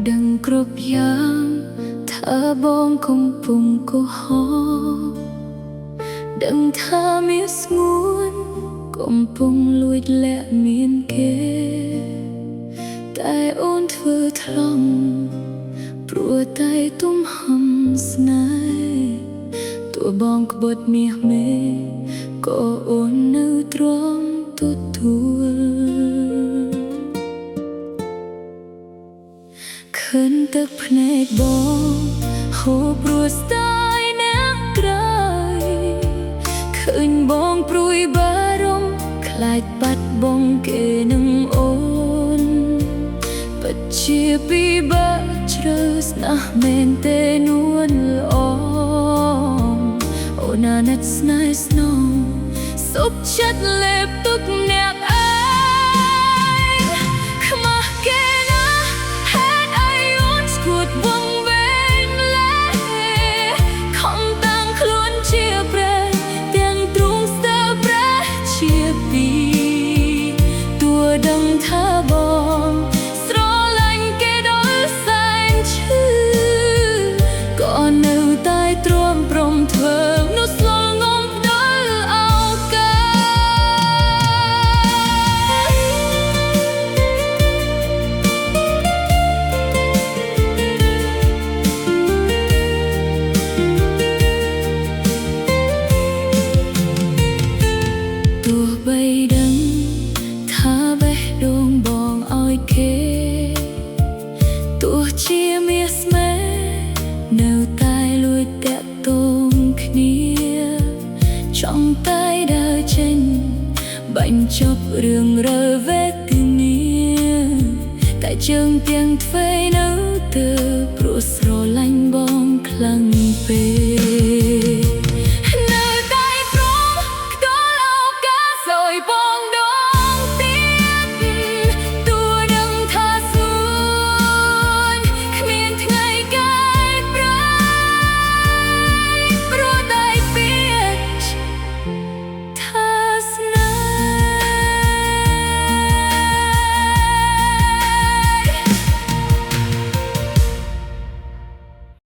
ដឹងគ្រប់យ៉ាងថាបងកំពុងកុហកដឹងថាមានស្ងួនកំពុងលួចលាក់មានគេតែអូនធ្វើថ្លង់ព្រោះតែទំហំស្នេហ៍តួបងក្បត់មាសមេក៏អូននៅទ្រាំទទួលឃើញទឹកភ្នែកបងហូរព្រោះស្ដាយណាស់ក្រោយឃើញបងព្រួយបារម្ភខ្លាចបាត់បង់គេនឹងអូនពិតជាពិបាកជ្រើស្នេហ៍មែនទេនួនល្អអូនណាស់ស្នេហ៍ស្នងសុខចិត្តលេបទុកអ្នកឯងខ្មាស់គេណាហេតុអីអូនស្គួតវង្វេងលែខំតាំងខ្លួនជាប្រែទាំងទ្រូងស្ទើរប្រែជាពីរតួដឹងថាបងស្រឡាញ់គេដល់សែនឈឺក៏នៅតែទ្រាំព្រមធ្វើនោះស្លល់ងំដល់ឱកាសទោះបីដឹងថាបេះដូងបងឲ្យគេទោះជាមាសស្មែនៅតែលួចតាក់ទងគ្នាចង់តែដើរចេញបញ្ចប់រឿងរើវេទនាតែជើងទាំងទ្វេនៅទើព្រោះស្រឡាញ់បងខ្លាំងពេក